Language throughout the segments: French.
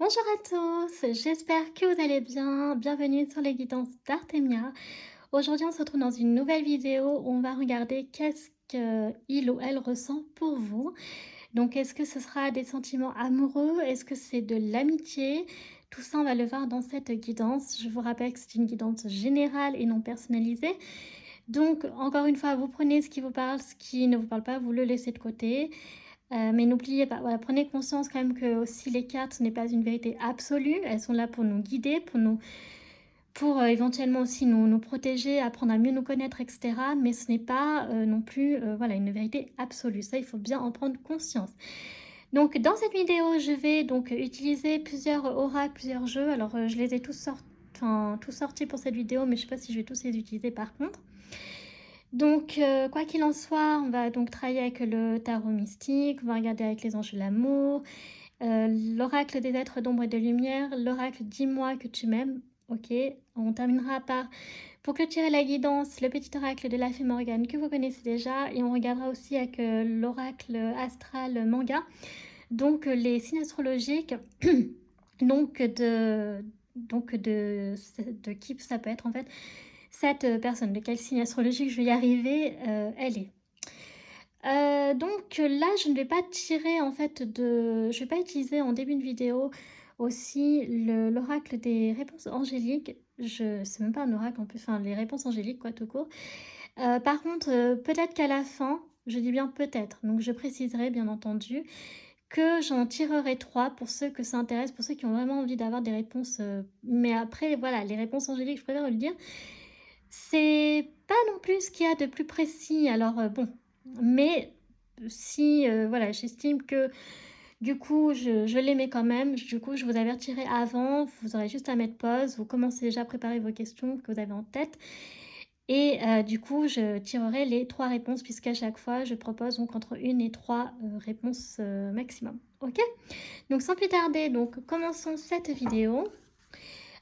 Bonjour à tous, j'espère que vous allez bien. Bienvenue sur les guidances d'Artemia. Aujourd'hui, on se retrouve dans une nouvelle vidéo où on va regarder qu'est-ce qu'il ou elle ressent pour vous. Donc, est-ce que ce sera des sentiments amoureux? Est-ce que c'est de l'amitié? Tout ça, on va le voir dans cette guidance. Je vous rappelle que c'est une guidance générale et non personnalisée. Donc, encore une fois, vous prenez ce qui vous parle, ce qui ne vous parle pas, vous le laissez de côté. Mais n'oubliez pas, voilà, prenez conscience quand même que aussi les cartes, ce n'est pas une vérité absolue. Elles sont là pour nous guider, pour éventuellement aussi nous protéger, apprendre à mieux nous connaître, etc. Mais ce n'est pas non plus voilà, une vérité absolue. Ça, il faut bien en prendre conscience. Donc, dans cette vidéo, je vais donc utiliser plusieurs oracles, plusieurs jeux. Alors, je les ai tous sortis pour cette vidéo, mais je ne sais pas si je vais tous les utiliser par contre. Donc, quoi qu'il en soit, on va donc travailler avec le tarot mystique, on va regarder avec les anges de l'amour, l'oracle des êtres d'ombre et de lumière, l'oracle dis-moi que tu m'aimes, ok. On terminera par, pour clôturer la guidance, le petit oracle de la fée Morgane que vous connaissez déjà, et on regardera aussi avec l'oracle astral manga, donc les signes astrologiques, donc de qui ça peut être en fait cette personne, de quel signe astrologique je vais y arriver, elle est. Donc là, je ne vais pas tirer en fait je vais pas utiliser en début de vidéo aussi l'oracle des réponses angéliques. C'est même pas un oracle en plus, enfin les réponses angéliques quoi tout court. Par contre, peut-être qu'à la fin, je dis bien peut-être, donc je préciserai bien entendu que j'en tirerai 3 pour ceux que ça intéresse, pour ceux qui ont vraiment envie d'avoir des réponses, mais après voilà, les réponses angéliques, je préfère le dire, c'est pas non plus ce qu'il y a de plus précis. Alors bon, mais si voilà, j'estime que du coup je l'aimais quand même, du coup je vous avertirai avant, vous aurez juste à mettre pause, vous commencez déjà à préparer vos questions que vous avez en tête. Et du coup, je tirerai les 3 réponses puisqu'à chaque fois, je propose donc entre 1 et 3 réponses maximum. Ok? Donc sans plus tarder, donc commençons cette vidéo.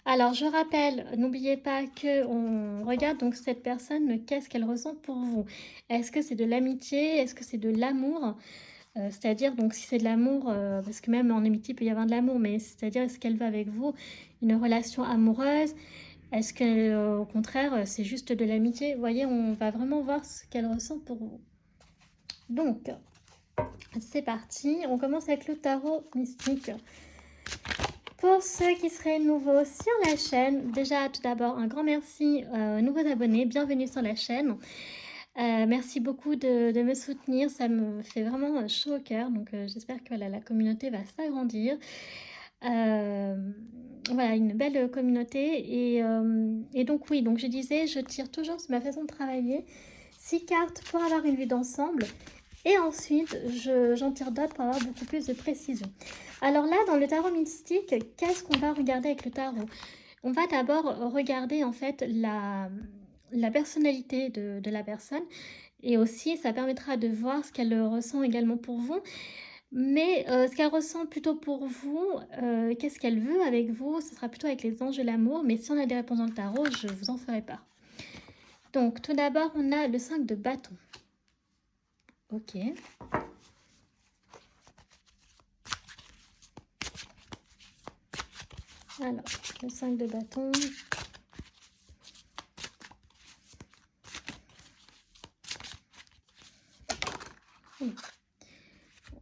Alors je rappelle, n'oubliez pas qu'on regarde donc cette personne, qu'est-ce qu'elle ressent pour vous? Est-ce que c'est de l'amitié? Est-ce que c'est de l'amour? C'est-à-dire donc si c'est de l'amour, parce que même en amitié il peut y avoir de l'amour, mais c'est-à-dire est-ce qu'elle veut avec vous une relation amoureuse? Est-ce que au contraire, c'est juste de l'amitié? Vous voyez, on va vraiment voir ce qu'elle ressent pour vous. Donc, c'est parti. On commence avec le tarot mystique. Pour ceux qui seraient nouveaux sur la chaîne, déjà tout d'abord un grand merci aux nouveaux abonnés, bienvenue sur la chaîne. Merci beaucoup de me soutenir, ça me fait vraiment chaud au cœur, donc j'espère que voilà, la communauté va s'agrandir. Voilà, une belle communauté. Et donc oui, donc je disais, je tire toujours sur ma façon de travailler 6 cartes pour avoir une vue d'ensemble. Et ensuite, j'en tire d'autres pour avoir beaucoup plus de précision. Alors là, dans le tarot mystique, qu'est-ce qu'on va regarder avec le tarot? On va d'abord regarder en fait la personnalité de la personne. Et aussi, ça permettra de voir ce qu'elle ressent également pour vous. Mais ce qu'elle ressent plutôt pour vous, qu'est-ce qu'elle veut avec vous? Ce sera plutôt avec les anges de l'amour. Mais si on a des réponses dans le tarot, je vous en ferai part. Donc, tout d'abord, on a le 5 de bâton. Ok. Alors, le 5 de bâton.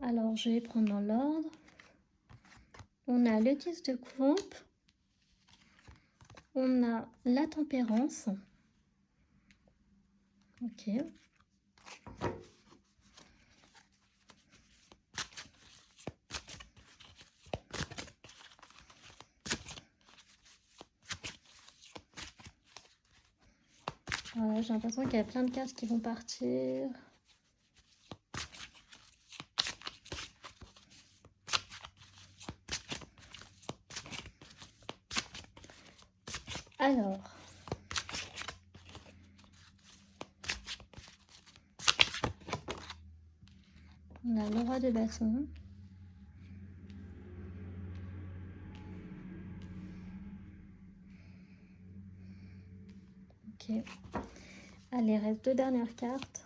Alors, je vais prendre dans l'ordre. On a le 10 de coupe. On a la tempérance. Ok. Voilà, j'ai l'impression qu'il y a plein de cartes qui vont partir. Alors, on a le roi de bâton. Ok. Allez, il reste 2 dernières cartes.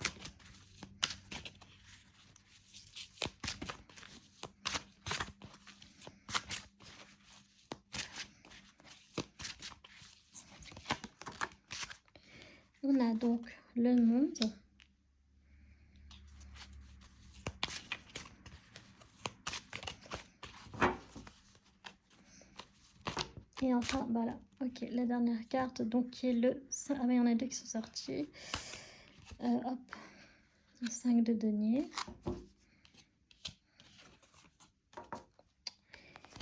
On a donc le monde. Et enfin, voilà. Ok, la dernière carte, donc qui est le... Ah oui, il y en a deux qui sont sortis. Hop, le 5 de denier.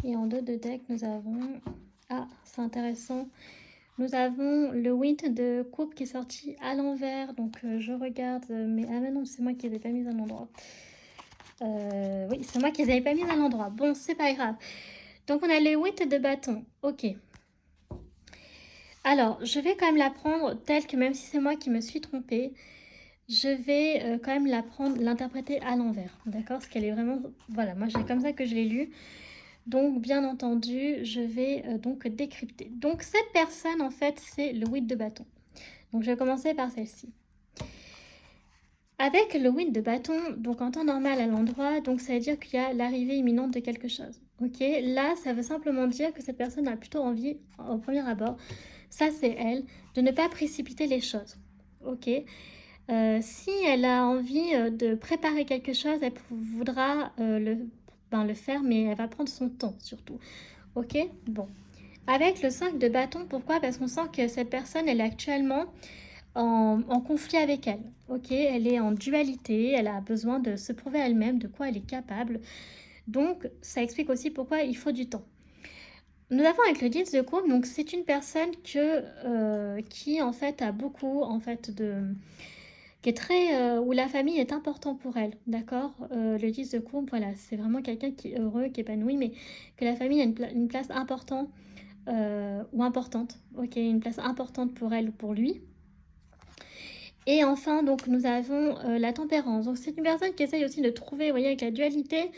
Et en dos de deck, nous avons... Ah, c'est intéressant. Nous avons le Wind de coupe qui est sorti à l'envers. Donc, je regarde... Mais ah mais non, c'est moi qui les ai pas mis à l'endroit. Oui, c'est moi qui les avais pas mis à l'endroit. Bon, c'est pas grave. Donc, on a le Wind de bâton. Ok. Alors, je vais quand même la prendre telle que, même si c'est moi qui me suis trompée, je vais quand même la prendre, l'interpréter à l'envers. D'accord? Parce qu'elle est vraiment... Voilà, moi, c'est comme ça que je l'ai lu. Donc, bien entendu, je vais donc décrypter. Donc, cette personne, en fait, c'est le 8 de bâton. Donc, je vais commencer par celle-ci. Avec le 8 de bâton, donc en temps normal à l'endroit, donc ça veut dire qu'il y a l'arrivée imminente de quelque chose. Ok, là, ça veut simplement dire que cette personne a plutôt envie, au premier abord, ça c'est elle, de ne pas précipiter les choses. Ok, si elle a envie de préparer quelque chose, elle voudra le faire, mais elle va prendre son temps surtout. Ok, bon. Avec le 5 de bâton, pourquoi? Parce qu'on sent que cette personne, elle est actuellement en conflit avec elle. Ok, elle est en dualité, elle a besoin de se prouver elle-même de quoi elle est capable. Donc, ça explique aussi pourquoi il faut du temps. Nous avons avec le 10 de coupe, donc c'est une personne qui en fait a beaucoup en fait qui est très où la famille est importante pour elle, d'accord. Le 10 de coupe, voilà, c'est vraiment quelqu'un qui est heureux, qui est épanoui, mais que la famille a une place importante ou importante, ok, une place importante pour elle ou pour lui. Et enfin, donc, nous avons la tempérance. Donc, c'est une personne qui essaye aussi de trouver, vous voyez, avec la dualité,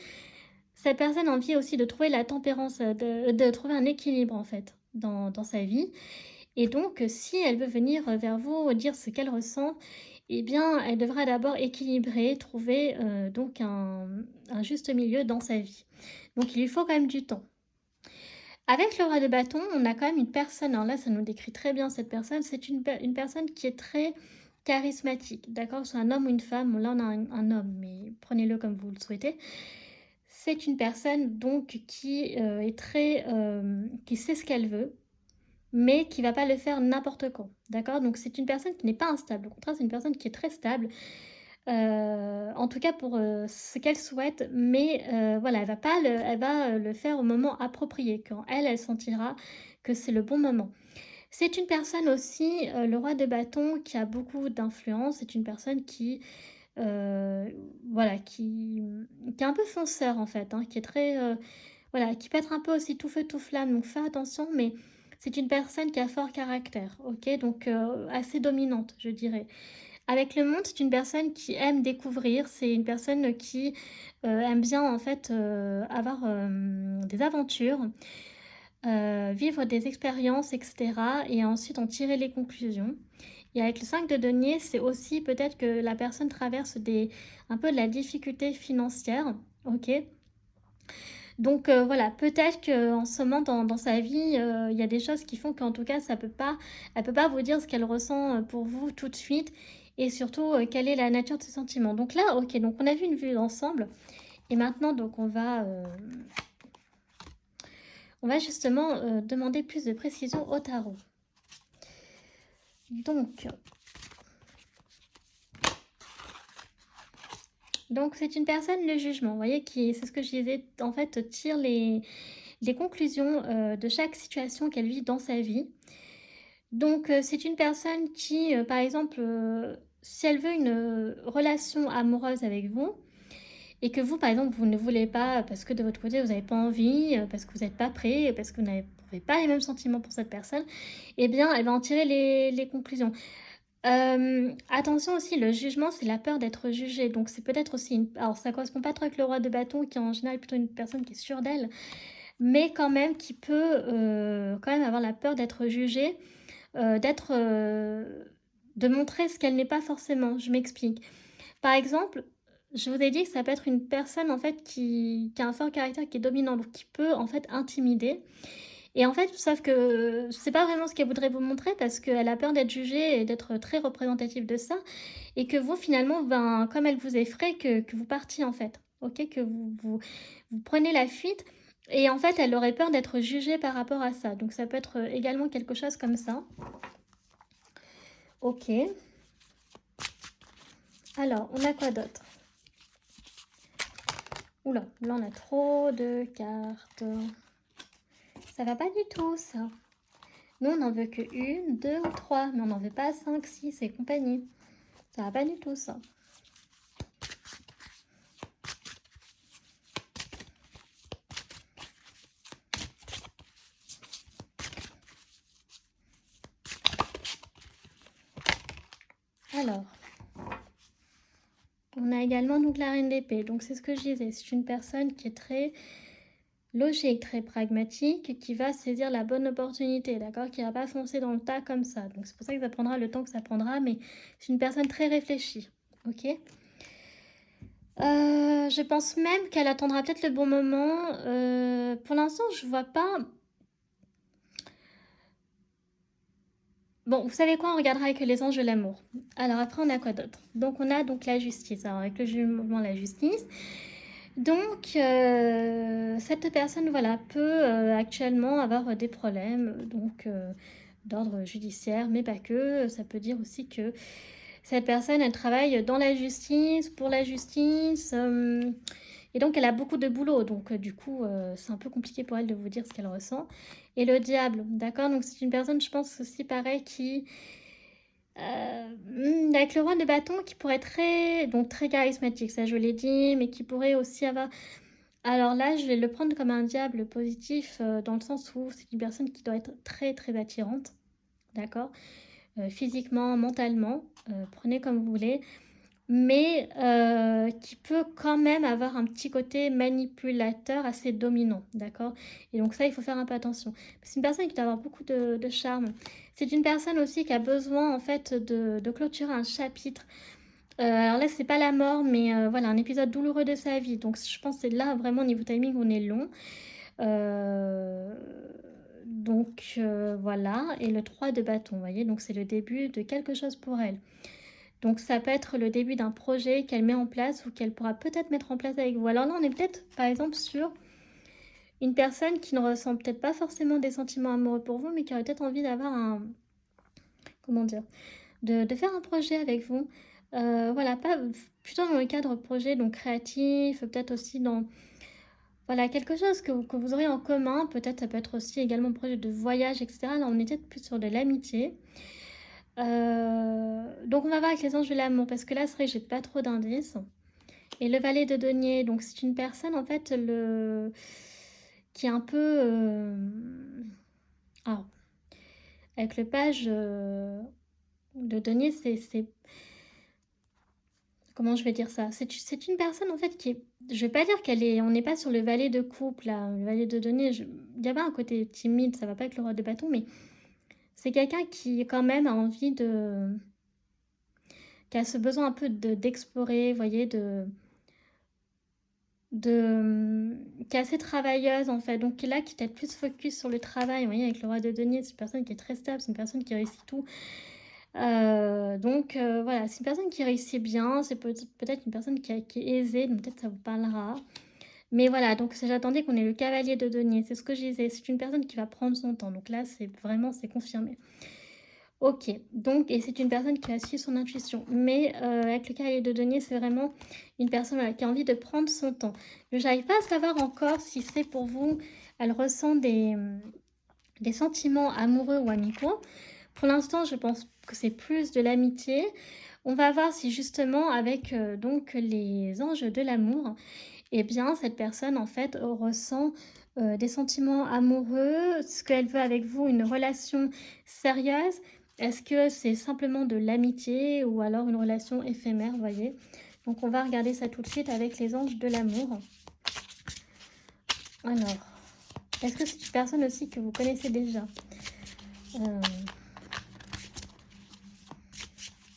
cette personne a envie aussi de trouver la tempérance, de trouver un équilibre, en fait, dans sa vie. Et donc, si elle veut venir vers vous dire ce qu'elle ressent, eh bien, elle devra d'abord équilibrer, trouver donc un juste milieu dans sa vie. Donc, il lui faut quand même du temps. Avec le roi de bâton, on a quand même une personne, alors là, ça nous décrit très bien cette personne, c'est une personne qui est très charismatique, d'accord? Soit un homme ou une femme, bon, là on a un homme, mais prenez-le comme vous le souhaitez. C'est une personne donc qui est très, qui sait ce qu'elle veut, mais qui va pas le faire n'importe quand, d'accord? Donc c'est une personne qui n'est pas instable, au contraire c'est une personne qui est très stable, en tout cas pour ce qu'elle souhaite, mais voilà, elle va le faire au moment approprié, quand elle sentira que c'est le bon moment. C'est une personne aussi, le roi de bâton, qui a beaucoup d'influence. C'est une personne qui, voilà, qui est un peu fonceur en fait, hein, qui est très, voilà, qui peut être un peu aussi tout feu tout flamme, donc fais attention, mais c'est une personne qui a fort caractère, ok? Donc assez dominante, je dirais. Avec le monde, c'est une personne qui aime découvrir, c'est une personne qui aime bien en fait avoir des aventures, vivre des expériences, etc. Et ensuite en tirer les conclusions. Et avec le 5 de denier, c'est aussi peut-être que la personne traverse un peu de la difficulté financière, ok? Donc voilà, peut-être qu'en ce moment dans sa vie, il y a des choses qui font qu'en tout cas, elle peut pas vous dire ce qu'elle ressent pour vous tout de suite et surtout quelle est la nature de ses sentiments. Donc là, ok, donc on a vu une vue d'ensemble et maintenant donc on va justement demander plus de précision au tarot. Donc c'est une personne, le jugement, vous voyez, c'est ce que je disais, en fait, tire les conclusions de chaque situation qu'elle vit dans sa vie. Donc c'est une personne qui, par exemple, si elle veut une relation amoureuse avec vous, et que vous, par exemple, vous ne voulez pas, parce que de votre côté, vous n'avez pas envie, parce que vous n'êtes pas prêt, parce que vous n'avez pas les mêmes sentiments pour cette personne, eh bien, elle va en tirer les conclusions. Attention aussi, le jugement, c'est la peur d'être jugé. Donc c'est peut-être aussi alors ça correspond pas trop avec le roi de bâton, qui est en général plutôt une personne qui est sûre d'elle, mais quand même qui peut quand même avoir la peur d'être jugée, de montrer ce qu'elle n'est pas forcément. Je m'explique. Par exemple, je vous ai dit que ça peut être une personne en fait qui a un fort caractère, qui est dominant, donc qui peut en fait intimider. Et en fait, sauf que c'est pas vraiment ce qu'elle voudrait vous montrer parce qu'elle a peur d'être jugée et d'être très représentative de ça. Et que vous, finalement, ben, comme elle vous effraie, que vous partiez en fait. Ok, que vous prenez la fuite. Et en fait, elle aurait peur d'être jugée par rapport à ça. Donc ça peut être également quelque chose comme ça. Ok. Alors, on a quoi d'autre? Oula, là on a trop de cartes. Ça va pas du tout, ça. Nous, on n'en veut que une, deux ou trois. Mais on n'en veut pas 5, 6 et compagnie. Ça va pas du tout, ça. Alors, on a également donc la reine d'épée. Donc, c'est ce que je disais. C'est une personne qui est très logique, très pragmatique, qui va saisir la bonne opportunité, d'accord? Qui va pas foncer dans le tas comme ça. Donc, c'est pour ça que ça prendra le temps que ça prendra, mais c'est une personne très réfléchie, ok? Je pense même qu'elle attendra peut-être le bon moment. Pour l'instant, je vois pas... Bon, vous savez quoi? On regardera avec les anges de l'amour. Alors après, on a quoi d'autre? Donc, on a donc la justice. Alors, avec le jugement, la justice. Donc, cette personne, voilà, peut actuellement avoir des problèmes, donc d'ordre judiciaire, mais pas que. Ça peut dire aussi que cette personne, elle travaille dans la justice, pour la justice, et donc elle a beaucoup de boulot. Donc, du coup, c'est un peu compliqué pour elle de vous dire ce qu'elle ressent. Et le diable, d'accord? Donc, c'est une personne, je pense aussi pareil, qui avec le roi de bâton qui pourrait être très charismatique, ça je l'ai dit, mais qui pourrait aussi avoir... Alors là, je vais le prendre comme un diable positif dans le sens où c'est une personne qui doit être très très attirante, d'accord? Physiquement, mentalement, prenez comme vous voulez, mais qui peut quand même avoir un petit côté manipulateur assez dominant, d'accord? Et donc ça, il faut faire un peu attention. C'est une personne qui doit avoir beaucoup de charme. C'est une personne aussi qui a besoin en fait de clôturer un chapitre. Alors là, c'est pas la mort, mais voilà, un épisode douloureux de sa vie. Donc je pense que c'est là vraiment au niveau timing, on est long. Donc voilà, et le 3 de bâton, vous voyez, donc c'est le début de quelque chose pour elle. Donc ça peut être le début d'un projet qu'elle met en place ou qu'elle pourra peut-être mettre en place avec vous. Alors là, on est peut-être, par exemple, sur une personne qui ne ressent peut-être pas forcément des sentiments amoureux pour vous, mais qui aurait peut-être envie d'avoir un... Comment dire? De faire un projet avec vous. Voilà, pas plutôt dans le cadre projet, donc créatif, peut-être aussi dans... Voilà, quelque chose que vous aurez en commun. Peut-être ça peut être aussi également un projet de voyage, etc. Là, on est peut-être plus sur de l'amitié. Donc on va voir avec les anges de l'amour, parce que là, c'est vrai que j'ai pas trop d'indices. Et le valet de denier, donc c'est une personne en fait qui est un peu... Alors, avec le page de denier, c'est... Comment je vais dire ça? C'est une personne en fait qui est... Je vais pas dire qu'elle est... On n'est pas sur le valet de couple, là. Le valet de denier, il y avait un côté timide, ça va pas avec le roi de bâton, mais c'est quelqu'un qui quand même a envie de... qui a ce besoin un peu d'explorer, vous voyez, qui est assez travailleuse en fait, donc là qui est peut-être plus focus sur le travail, vous voyez, avec le roi de denier, c'est une personne qui est très stable, c'est une personne qui réussit tout. Donc voilà, c'est une personne qui réussit bien, c'est peut-être une personne qui est aisée, donc peut-être ça vous parlera. Mais voilà, donc j'attendais qu'on ait le cavalier de denier, c'est ce que je disais, c'est une personne qui va prendre son temps, donc là c'est vraiment, c'est confirmé. Ok, donc, et c'est une personne qui a suivi son intuition. Mais avec le cavalier de denier, c'est vraiment une personne voilà, qui a envie de prendre son temps. Je n'arrive pas à savoir encore si c'est pour vous, elle ressent des sentiments amoureux ou amicaux. Pour l'instant, je pense que c'est plus de l'amitié. On va voir si justement avec donc les anges de l'amour, eh bien cette personne en fait ressent des sentiments amoureux, ce qu'elle veut avec vous, une relation sérieuse. Est-ce que c'est simplement de l'amitié ou alors une relation éphémère, vous voyez? Donc on va regarder ça tout de suite avec les anges de l'amour. Alors, est-ce que c'est une personne aussi que vous connaissez déjà?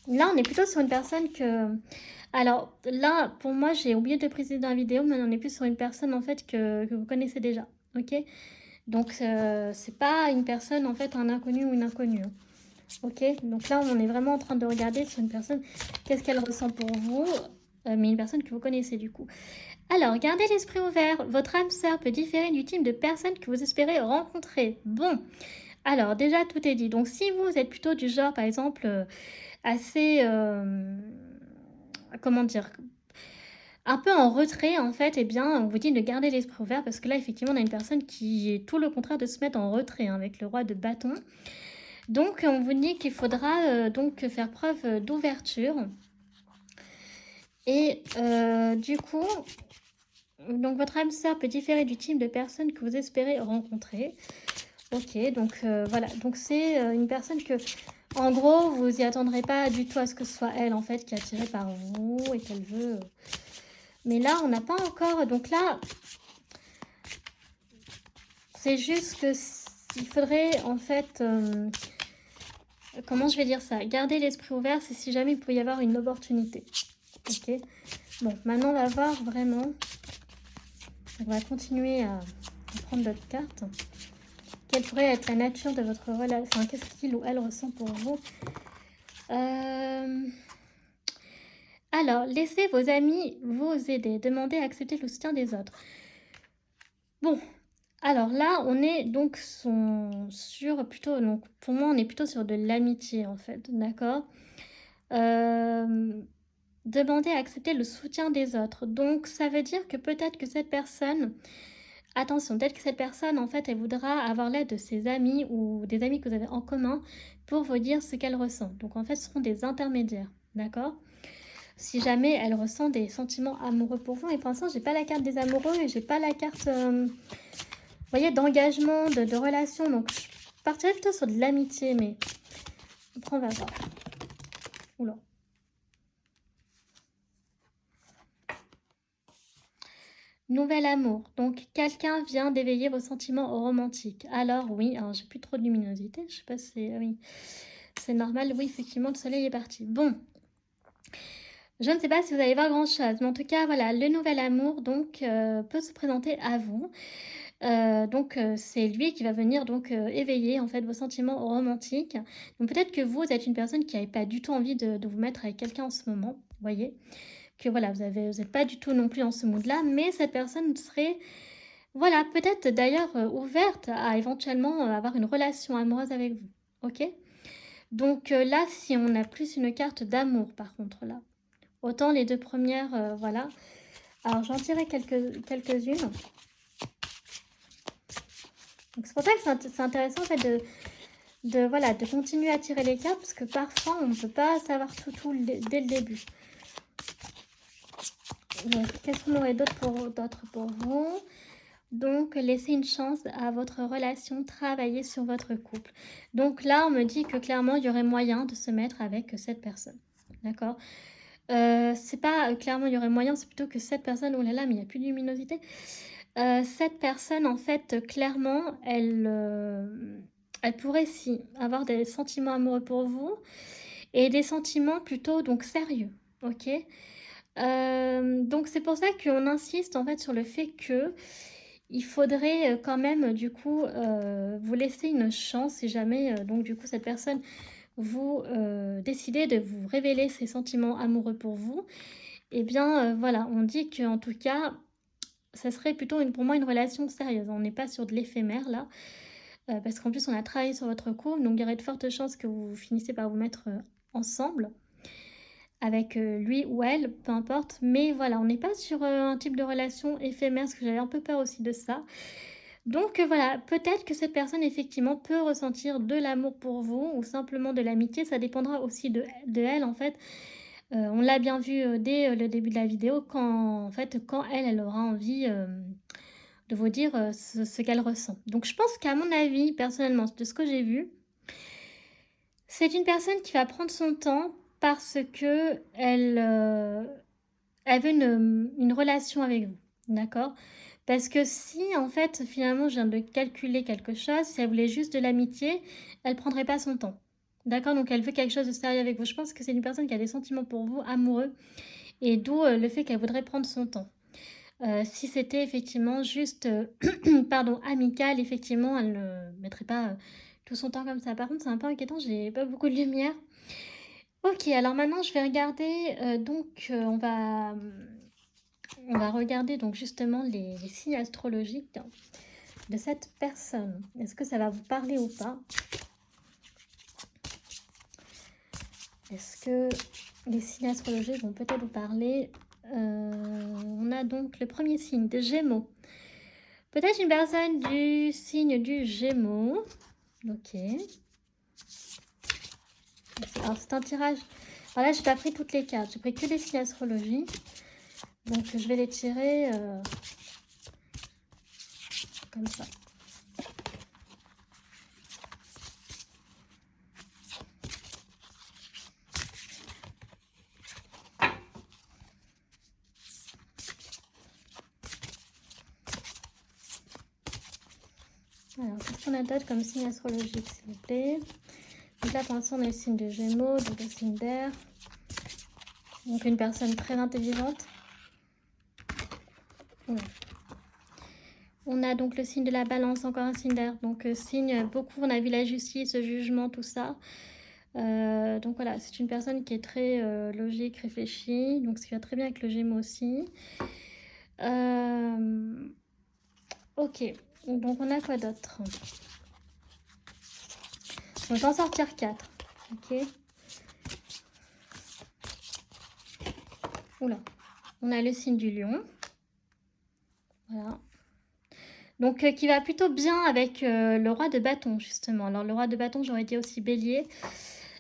Là, on est plutôt sur une personne que... Alors là, pour moi, j'ai oublié de préciser dans la vidéo, mais on est plus sur une personne en fait que vous connaissez déjà, ok? Donc, c'est pas une personne, en fait, un inconnu ou une inconnue, hein. Ok, donc là, on est vraiment en train de regarder sur une personne, qu'est-ce qu'elle ressent pour vous, mais une personne que vous connaissez du coup. Alors, gardez l'esprit ouvert. Votre âme sœur peut différer du type de personne que vous espérez rencontrer. Bon, alors déjà, tout est dit. Donc, si vous êtes plutôt du genre, par exemple, assez... comment dire, un peu en retrait, en fait, eh bien, on vous dit de garder l'esprit ouvert parce que là, effectivement, on a une personne qui est tout le contraire de se mettre en retrait, hein, avec le roi de bâton. Donc, on vous dit qu'il faudra donc faire preuve d'ouverture. Et du coup, donc votre âme sœur peut différer du type de personne que vous espérez rencontrer. Ok, donc voilà. Donc c'est une personne que, en gros, vous y attendrez pas du tout à ce que ce soit elle, en fait, qui est attirée par vous et qu'elle veut... Mais là, on n'a pas encore... Donc là, c'est juste que il faudrait, en fait... comment je vais dire ça? Garder l'esprit ouvert, c'est si jamais il peut y avoir une opportunité. Ok. Bon, maintenant, on va voir vraiment... On va continuer à prendre d'autres cartes. Quelle pourrait être la nature de votre relation? Enfin, qu'est-ce qu'il ou elle ressent pour vous? Alors, laissez vos amis vous aider. Demandez à accepter le soutien des autres. Bon, alors là, on est donc sur plutôt... Donc, pour moi, on est plutôt sur de l'amitié, en fait. D'accord. Demandez à accepter le soutien des autres. Donc, ça veut dire que peut-être que cette personne... Attention, peut-être que cette personne, en fait, elle voudra avoir l'aide de ses amis ou des amis que vous avez en commun pour vous dire ce qu'elle ressent. Donc, en fait, ce seront des intermédiaires, d'accord? Si jamais elle ressent des sentiments amoureux pour vous. Et pour l'instant, j'ai pas la carte des amoureux et j'ai pas la carte, vous voyez, d'engagement, de relation. Donc, je partirais plutôt sur de l'amitié, mais après, on va voir. Oula. Nouvel amour. Donc, quelqu'un vient d'éveiller vos sentiments romantiques. Alors, oui, alors j'ai plus trop de luminosité. Je sais pas si c'est... Oui, c'est normal. Oui, effectivement, le soleil est parti. Bon. Je ne sais pas si vous allez voir grand-chose. Mais en tout cas, voilà, le nouvel amour, donc, peut se présenter à vous. Donc, c'est lui qui va venir donc éveiller, en fait, vos sentiments romantiques. Donc, peut-être que vous êtes une personne qui n'avait pas du tout envie de vous mettre avec quelqu'un en ce moment. Vous voyez que voilà, vous n'êtes pas du tout non plus dans ce mood-là, mais cette personne serait, voilà, peut-être d'ailleurs ouverte à éventuellement avoir une relation amoureuse avec vous, ok? Donc là, si on a plus une carte d'amour, par contre, là, autant les deux premières, voilà. Alors, j'en tirerai quelques-unes. Donc, c'est pour ça que c'est intéressant, en fait, voilà, de continuer à tirer les cartes, parce que parfois, on ne peut pas savoir tout dès le début. Qu'est-ce qu'on aurait d'autre pour vous? Donc, laissez une chance à votre relation, travailler sur votre couple. Donc là, on me dit que clairement, il y aurait moyen de se mettre avec cette personne. D'accord. C'est pas clairement, il y aurait moyen, c'est plutôt que cette personne, oh là là, mais il n'y a plus de luminosité. Cette personne, en fait, clairement, elle pourrait si avoir des sentiments amoureux pour vous et des sentiments plutôt donc sérieux. Ok. Donc c'est pour ça qu'on insiste en fait sur le fait que il faudrait quand même du coup vous laisser une chance si jamais donc du coup cette personne vous décidez de vous révéler ses sentiments amoureux pour vous. Et bien voilà, on dit qu'en tout cas ça serait plutôt pour moi une relation sérieuse. On n'est pas sur de l'éphémère là, parce qu'en plus on a travaillé sur votre couple, donc il y aurait de fortes chances que vous finissez par vous mettre ensemble avec lui ou elle, peu importe. Mais voilà, on n'est pas sur un type de relation éphémère, parce que j'avais un peu peur aussi de ça. Donc voilà, peut-être que cette personne, effectivement, peut ressentir de l'amour pour vous, ou simplement de l'amitié. Ça dépendra aussi de elle, en fait. On l'a bien vu dès le début de la vidéo, quand elle aura envie de vous dire ce qu'elle ressent. Donc je pense qu'à mon avis, personnellement, de ce que j'ai vu, c'est une personne qui va prendre son temps parce que elle veut une relation avec vous, d'accord? Parce que si, en fait, finalement, je viens de calculer quelque chose, si elle voulait juste de l'amitié, elle prendrait pas son temps, d'accord? Donc elle veut quelque chose de sérieux avec vous. Je pense que c'est une personne qui a des sentiments pour vous, amoureux, et d'où le fait qu'elle voudrait prendre son temps. Si c'était effectivement juste, pardon, amical, effectivement, elle ne mettrait pas, tout son temps comme ça. Par contre, c'est un peu inquiétant, j'ai pas beaucoup de lumière. OK, alors maintenant je vais regarder, donc on va regarder donc justement les signes astrologiques de cette personne. Est-ce que ça va vous parler ou pas? Est-ce que les signes astrologiques vont peut-être vous parler? On a donc le premier signe de Gémeaux. Peut-être une personne du signe du Gémeaux. Ok. Alors c'est un tirage. Alors là, j'ai pas pris toutes les cartes. J'ai pris que les signes astrologiques. Donc je vais les tirer comme ça. Alors, qu'est-ce qu'on a d'autre comme signe astrologique, s'il vous plaît? Donc là, pour l'instant, on a le signe de Gémeaux, donc le signe d'air. Donc une personne très intelligente. Ouais. On a donc le signe de la balance, encore un signe d'air. Donc signe, beaucoup, on a vu la justice, le jugement, tout ça. Donc voilà, c'est une personne qui est très logique, réfléchie. Donc ce qui va très bien avec le Gémeaux aussi. Ok, donc on a quoi d'autre? On va en sortir 4. Ok. Oula. On a le signe du lion. Voilà. Donc qui va plutôt bien avec le roi de bâton, justement. Alors le roi de bâton, j'aurais dit aussi bélier.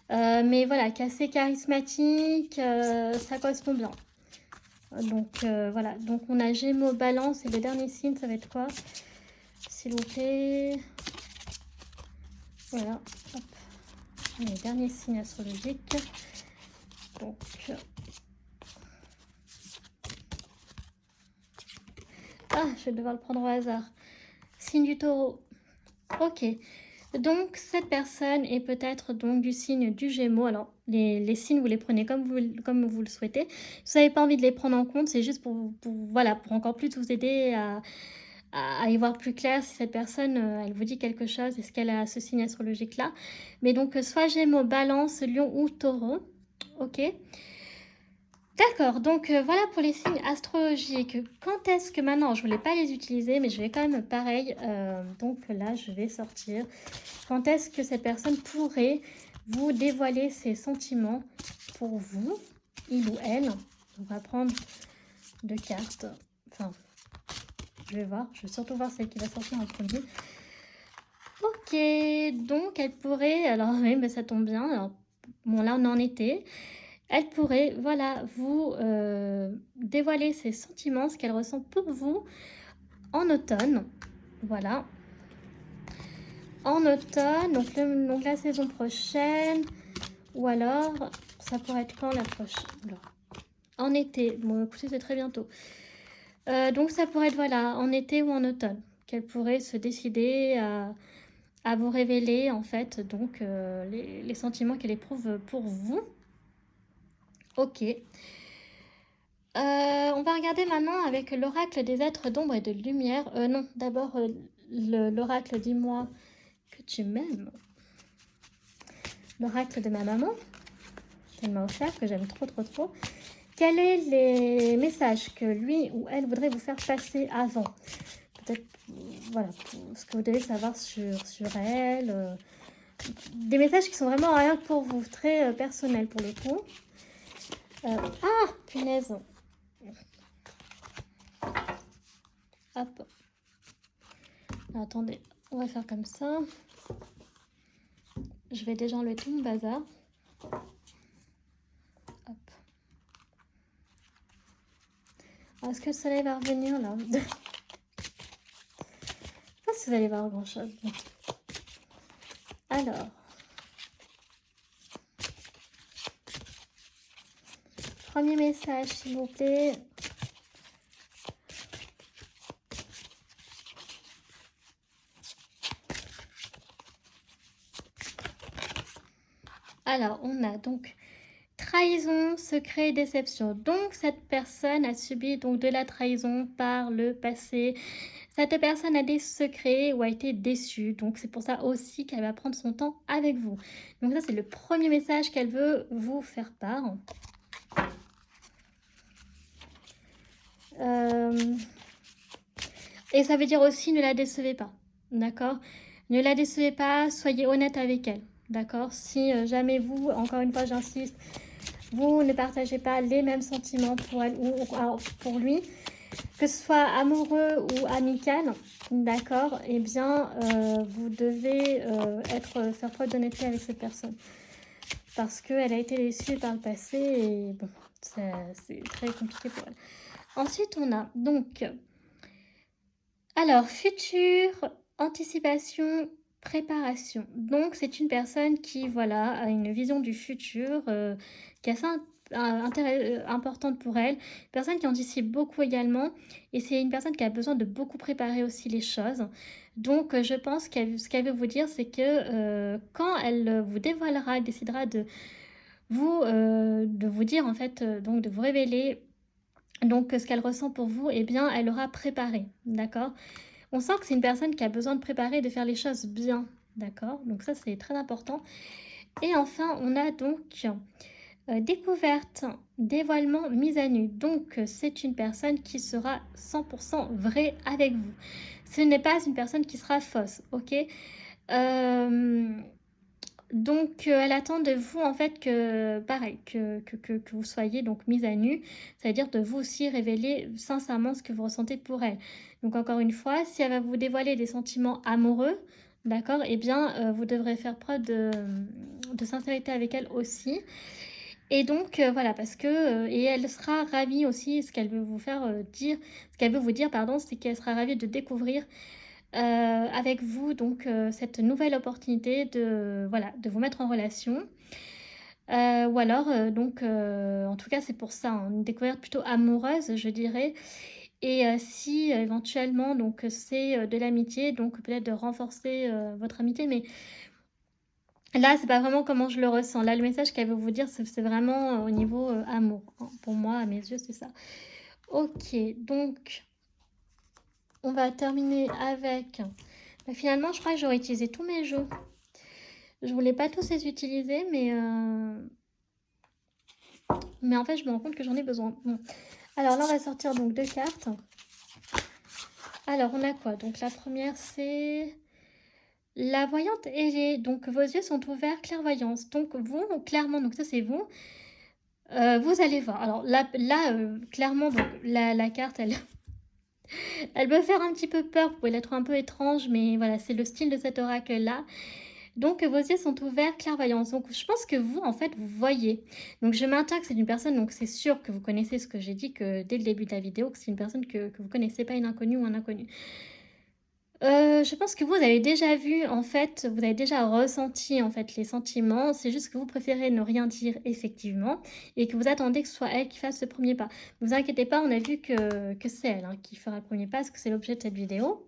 Mais voilà, qui est assez charismatique, ça correspond bien. Donc voilà, donc on a Gémeaux, Balance et le dernier signe, ça va être quoi? S'il vous plaît. Voilà, hop. Les derniers signes astrologiques. Donc ah, je vais devoir le prendre au hasard. Signe du Taureau. Ok. Donc cette personne est peut-être donc du signe du Gémeaux. Alors les signes, vous les prenez comme vous le souhaitez. Si vous n'avez pas envie de les prendre en compte, c'est juste voilà, pour encore plus vous aider à y voir plus clair si cette personne, elle vous dit quelque chose, est-ce qu'elle a ce signe astrologique-là. Mais donc soit Gémeaux, Balance, Lion ou Taureau. Ok. D'accord, donc voilà pour les signes astrologiques. Quand est-ce que maintenant, je ne voulais pas les utiliser, mais je vais quand même pareil. Donc là, je vais sortir. Quand est-ce que cette personne pourrait vous dévoiler ses sentiments pour vous, il ou elle? On va prendre 2 cartes. Enfin, je vais voir. Je vais surtout voir celle qui va sortir en premier. Ok, donc elle pourrait... Alors oui, mais ça tombe bien. Alors, bon, là, on en était. Elle pourrait, voilà, vous dévoiler ses sentiments, ce qu'elle ressent pour vous en automne. Voilà. En automne, donc la saison prochaine. Ou alors, ça pourrait être quand la prochaine? En été. Bon, écoutez, c'est très bientôt. Donc ça pourrait être, voilà, en été ou en automne. Qu'elle pourrait se décider à vous révéler, en fait, donc les sentiments qu'elle éprouve pour vous. Ok. On va regarder maintenant avec l'oracle des êtres d'ombre et de lumière. Non, d'abord l'oracle dis-moi que tu m'aimes. L'oracle de ma maman, qu'elle m'a offert, que j'aime trop trop trop. Quels sont les messages que lui ou elle voudrait vous faire passer avant? Peut-être, voilà, ce que vous devez savoir sur elle. Des messages qui sont vraiment rien que pour vous, très personnels pour le coup. Ah, punaise. Hop. Attendez, on va faire comme ça. Je vais déjà enlever tout mon bazar. Hop. Est-ce que le soleil va revenir là? Je sais pas si vous allez voir grand chose. Alors. Premier message, s'il vous plaît. Alors, on a donc trahison, secret, déception. Donc, cette personne a subi donc de la trahison par le passé. Cette personne a des secrets ou a été déçue. Donc, c'est pour ça aussi qu'elle va prendre son temps avec vous. Donc, ça, c'est le premier message qu'elle veut vous faire part. Et ça veut dire aussi ne la décevez pas. D'accord? Ne la décevez pas, soyez honnête avec elle. D'accord? Si jamais vous, encore une fois, j'insiste, vous ne partagez pas les mêmes sentiments pour elle ou pour lui, que ce soit amoureux ou amical, d'accord, eh bien, vous devez faire preuve d'honnêteté avec cette personne. Parce qu'elle a été déçue par le passé et bon, c'est très compliqué pour elle. Ensuite, on a donc, alors, futur, anticipation, préparation. Donc, c'est une personne qui, voilà, a une vision du futur qui est assez importante pour elle. Une personne qui anticipe beaucoup également. Et c'est une personne qui a besoin de beaucoup préparer aussi les choses. Donc, je pense ce qu'elle veut vous dire, c'est que quand elle vous dévoilera, elle décidera de vous dire, en fait, donc de vous révéler donc ce qu'elle ressent pour vous, eh bien, elle aura préparé, d'accord? On sent que c'est une personne qui a besoin de préparer et de faire les choses bien, d'accord? Donc ça, c'est très important. Et enfin, on a donc découverte, dévoilement, mise à nu. Donc, c'est une personne qui sera 100% vraie avec vous. Ce n'est pas une personne qui sera fausse, ok? Donc, elle attend de vous, en fait, que, pareil, que vous soyez donc mise à nu, c'est-à-dire de vous aussi révéler sincèrement ce que vous ressentez pour elle. Donc, encore une fois, si elle va vous dévoiler des sentiments amoureux, d'accord, eh bien, vous devrez faire preuve de sincérité avec elle aussi. Et donc, voilà, parce que, et elle sera ravie aussi, ce qu'elle veut vous faire dire, ce qu'elle veut vous dire, pardon, c'est qu'elle sera ravie de découvrir avec vous donc cette nouvelle opportunité de, voilà, de vous mettre en relation. Ou alors, donc, en tout cas, c'est pour ça, hein, une découverte plutôt amoureuse, je dirais. Et si éventuellement, donc, c'est de l'amitié, donc peut-être de renforcer votre amitié, mais là, c'est pas vraiment comment je le ressens. Là, le message qu'elle veut vous dire, c'est vraiment au niveau amour, hein. Pour moi, à mes yeux, c'est ça. Ok, donc, on va terminer avec... Bah, finalement, je crois que j'aurais utilisé tous mes jeux. Je voulais pas tous les utiliser, mais en fait, je me rends compte que j'en ai besoin. Bon. Alors là, on va sortir donc 2 cartes. Alors, on a quoi? Donc la première, c'est la voyante ailée. Donc, vos yeux sont ouverts, clairvoyance. Donc, vous, clairement, donc ça, c'est vous. Vous allez voir. Alors là, clairement, donc la carte, elle peut faire un petit peu peur. Vous pouvez la trouver un peu étrange, mais voilà, c'est le style de cet oracle-là. Donc, vos yeux sont ouverts, clairvoyance. Donc, je pense que vous, en fait, vous voyez. Donc, je maintiens que c'est une personne, donc c'est sûr que vous connaissez ce que j'ai dit que dès le début de la vidéo, que c'est une personne que vous connaissez, pas une inconnue ou un inconnu. Je pense que vous avez déjà vu, en fait, vous avez déjà ressenti, en fait, les sentiments. C'est juste que vous préférez ne rien dire, effectivement, et que vous attendez que ce soit elle qui fasse ce premier pas. Ne vous inquiétez pas, on a vu que c'est elle hein, qui fera le premier pas, parce que c'est l'objet de cette vidéo.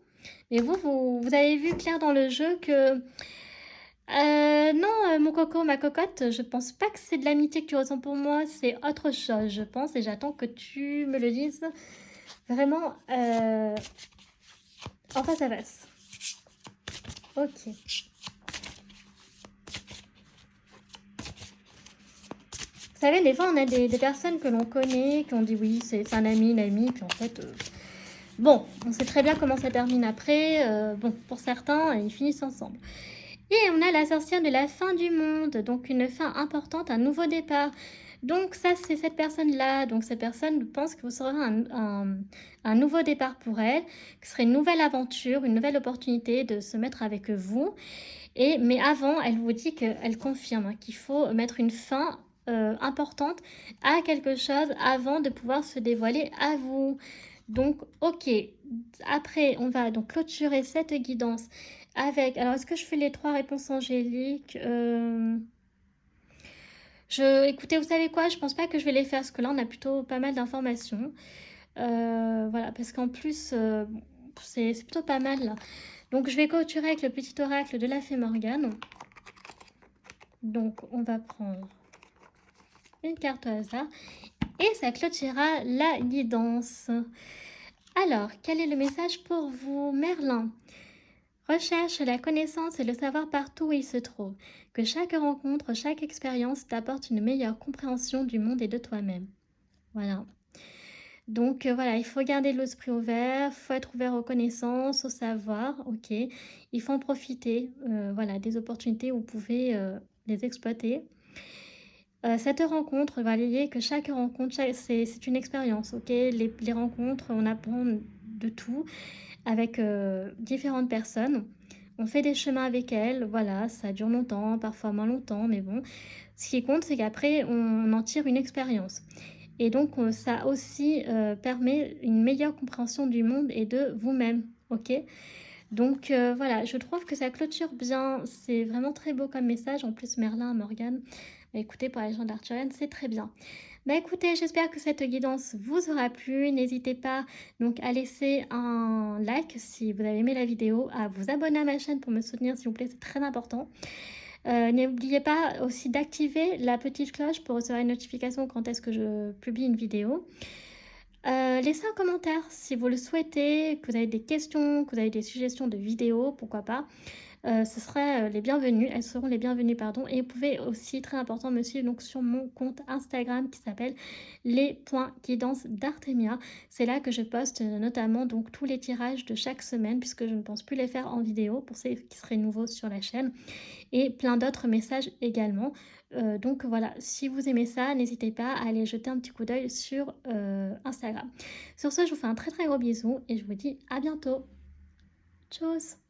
Mais vous avez vu clair dans le jeu que... non, mon coco, ma cocotte, je pense pas que c'est de l'amitié que tu ressens pour moi, c'est autre chose, je pense, et j'attends que tu me le dises vraiment en face à face. Ok. Vous savez, des fois, on a des personnes que l'on connaît, qui ont dit oui, c'est un ami, une amie, puis en fait, bon, on sait très bien comment ça termine après. Bon, pour certains, ils finissent ensemble. Et on a la sorcière de la fin du monde, donc une fin importante, un nouveau départ. Donc ça, c'est cette personne-là. Donc cette personne pense que vous serez un nouveau départ pour elle, que ce serait une nouvelle aventure, une nouvelle opportunité de se mettre avec vous. Mais avant, elle vous dit qu'elle confirme hein, qu'il faut mettre une fin importante à quelque chose avant de pouvoir se dévoiler à vous. Donc, ok. Après, on va donc clôturer cette guidance avec... Alors, est-ce que je fais les 3 réponses angéliques Écoutez, vous savez quoi? Je pense pas que je vais les faire, parce que là, on a plutôt pas mal d'informations. Voilà, parce qu'en plus, c'est plutôt pas mal, là. Donc, je vais clôturer avec le petit oracle de la fée Morgane. Donc, on va prendre une carte au hasard et ça clôturera la guidance. Alors, quel est le message pour vous, Merlin? Recherche la connaissance et le savoir partout où il se trouve. Que chaque rencontre, chaque expérience t'apporte une meilleure compréhension du monde et de toi-même. Voilà. Donc voilà, il faut garder l'esprit ouvert, il faut être ouvert aux connaissances, au savoir, OK. Il faut en profiter, voilà, des opportunités, vous pouvez, les exploiter. Cette rencontre, validez que chaque rencontre, c'est une expérience, OK. Les rencontres, on apprend de tout avec, différentes personnes. On fait des chemins avec elles, voilà, ça dure longtemps, parfois moins longtemps, mais bon. Ce qui compte, c'est qu'après on en tire une expérience et donc ça aussi, permet une meilleure compréhension du monde et de vous-même, OK? Donc voilà, je trouve que ça clôture bien, c'est vraiment très beau comme message. En plus Merlin, Morgane, bah, écoutez, pour la légende arthurienne, c'est très bien. Bah, écoutez, j'espère que cette guidance vous aura plu. N'hésitez pas donc à laisser un like si vous avez aimé la vidéo, à vous abonner à ma chaîne pour me soutenir s'il vous plaît, c'est très important. N'oubliez pas aussi d'activer la petite cloche pour recevoir une notification quand est-ce que je publie une vidéo. Laissez un commentaire si vous le souhaitez, que vous avez des questions, que vous avez des suggestions de vidéos, pourquoi pas. Ce seraient, les bienvenues, elles seront les bienvenues, pardon. Et vous pouvez aussi, très important, me suivre donc sur mon compte Instagram qui s'appelle les.guidance d'Artemia. C'est là que je poste notamment donc tous les tirages de chaque semaine, puisque je ne pense plus les faire en vidéo pour ceux qui seraient nouveaux sur la chaîne, et plein d'autres messages également. Donc voilà, si vous aimez ça, n'hésitez pas à aller jeter un petit coup d'œil sur Instagram. Sur ce, je vous fais un très très gros bisou et je vous dis à bientôt. Tchuss!